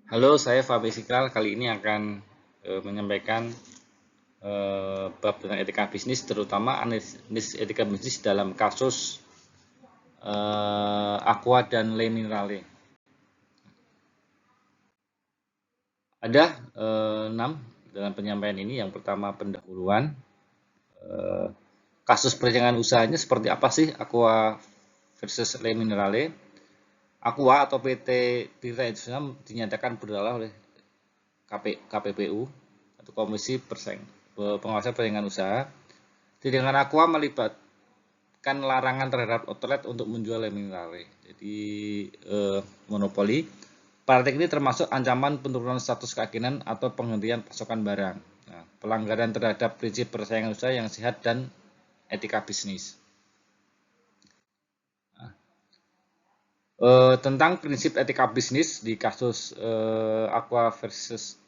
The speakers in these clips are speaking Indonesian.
Halo, saya Fabi Sikral. Kali ini akan menyampaikan bab tentang etika bisnis, terutama analisis etika bisnis dalam kasus Aqua dan Le Minerale. Ada 6 dalam penyampaian ini. Yang pertama pendahuluan, eh, kasus perjalanan usahanya seperti apa sih Aqua versus Le Minerale. Aqua atau PT Tirta International dinyatakan bersalah oleh KPPU atau Komisi Pengawasan Persaingan Usaha. Dengan Aqua melibatkan larangan terhadap outlet untuk menjual minerale. Jadi monopoli. Praktik ini termasuk ancaman penurunan status keyakinan atau penghentian pasokan barang. Nah, pelanggaran terhadap prinsip persaingan usaha yang sehat dan etika bisnis. Tentang prinsip etika bisnis di kasus Aqua versus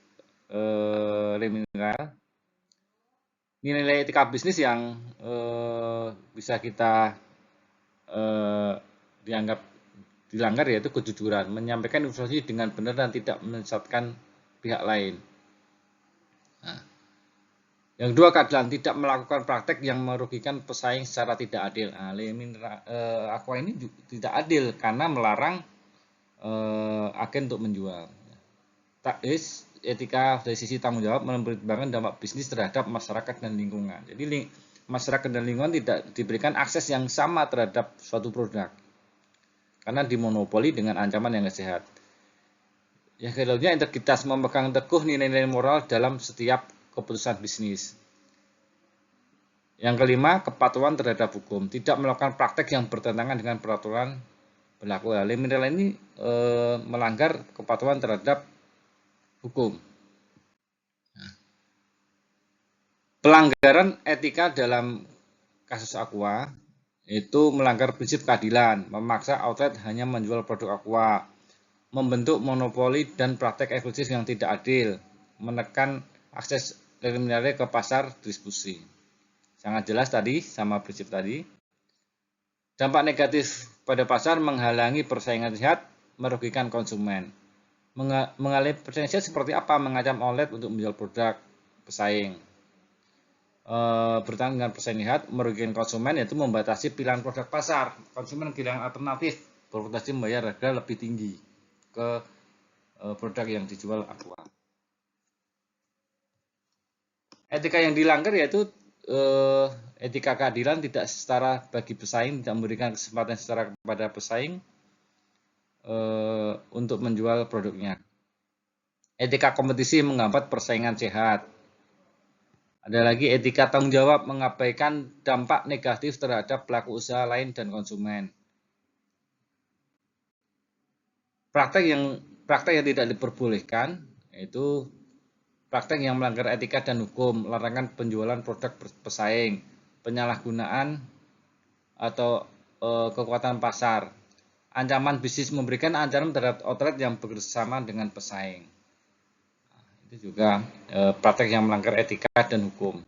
Lemineral, nilai etika bisnis yang bisa kita dianggap dilanggar yaitu kejujuran, menyampaikan informasi dengan benar dan tidak menyesatkan pihak lain. Nah, yang kedua, keadilan, tidak melakukan praktek yang merugikan pesaing secara tidak adil. Nah, Aqua ini tidak adil karena melarang agen untuk menjual. Etika dari sisi tanggung jawab mempertimbangkan dampak bisnis terhadap masyarakat dan lingkungan. Jadi masyarakat dan lingkungan tidak diberikan akses yang sama terhadap suatu produk karena dimonopoli dengan ancaman yang tidak sehat. Yang kedua, integritas, memegang teguh nilai-nilai moral dalam setiap keputusan bisnis. Yang kelima, kepatuhan terhadap hukum, tidak melakukan praktek yang bertentangan dengan peraturan berlaku. Mineral ini melanggar kepatuhan terhadap hukum. Pelanggaran etika dalam kasus Aqua itu melanggar prinsip keadilan, memaksa outlet hanya menjual produk Aqua, membentuk monopoli dan praktek eksklusif yang tidak adil, menekan akses mineral ke pasar distribusi. Sangat jelas tadi sama prinsip tadi. Dampak negatif pada pasar, menghalangi persaingan sehat, merugikan konsumen. Mengalami persaingan sehat seperti apa? Mengancam outlet untuk menjual produk pesaing. Bertahan dengan persaingan sehat, merugikan konsumen, yaitu membatasi pilihan produk pasar. Konsumen kehilangan alternatif, berpotensi membayar harga lebih tinggi ke produk yang dijual Aqua. Etika yang dilanggar yaitu etika keadilan, tidak setara bagi pesaing, tidak memberikan kesempatan setara kepada pesaing untuk menjual produknya. Etika kompetisi menghambat persaingan sehat. Ada lagi etika tanggung jawab, mengabaikan dampak negatif terhadap pelaku usaha lain dan konsumen. Praktek yang tidak diperbolehkan yaitu praktek yang melanggar etika dan hukum, larangan penjualan produk pesaing, penyalahgunaan atau kekuatan pasar, ancaman bisnis, memberikan ancaman terhadap outlet yang bekerjasama dengan pesaing. Itu juga praktek yang melanggar etika dan hukum.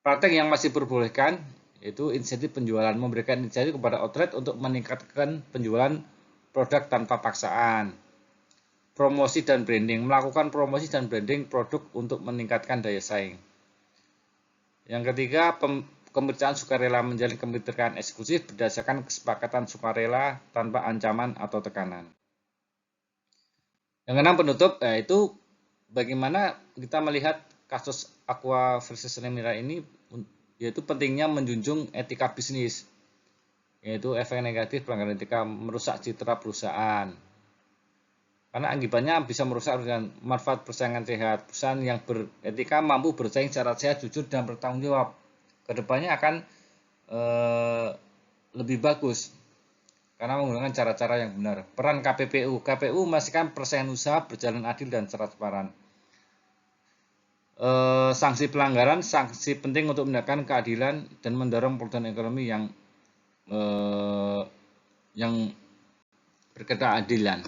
Praktek yang masih diperbolehkan yaitu insentif penjualan, memberikan insentif kepada outlet untuk meningkatkan penjualan produk tanpa paksaan. Promosi dan branding, melakukan promosi dan branding produk untuk meningkatkan daya saing. Yang ketiga, kemitraan sukarela, menjalin kemitraan eksklusif berdasarkan kesepakatan sukarela tanpa ancaman atau tekanan. Yang keenam, penutup, yaitu bagaimana kita melihat kasus Aqua versus Lemineral ini, yaitu pentingnya menjunjung etika bisnis, yaitu efek negatif pelanggaran etika merusak citra perusahaan. Karena akibatnya bisa merusak dengan manfaat persaingan sehat. Perusahaan yang beretika mampu bersaing secara sehat, jujur, dan bertanggung jawab. Kedepannya akan lebih bagus karena menggunakan cara-cara yang benar. Peran KPPU memastikan persaingan usaha berjalan adil dan transparan. Sanksi pelanggaran, sanksi penting untuk menegakkan keadilan dan mendorong pemulihan ekonomi yang berkeadilan.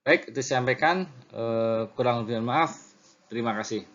Baik, itu saya sampaikan. Kurang lebih maaf. Terima kasih.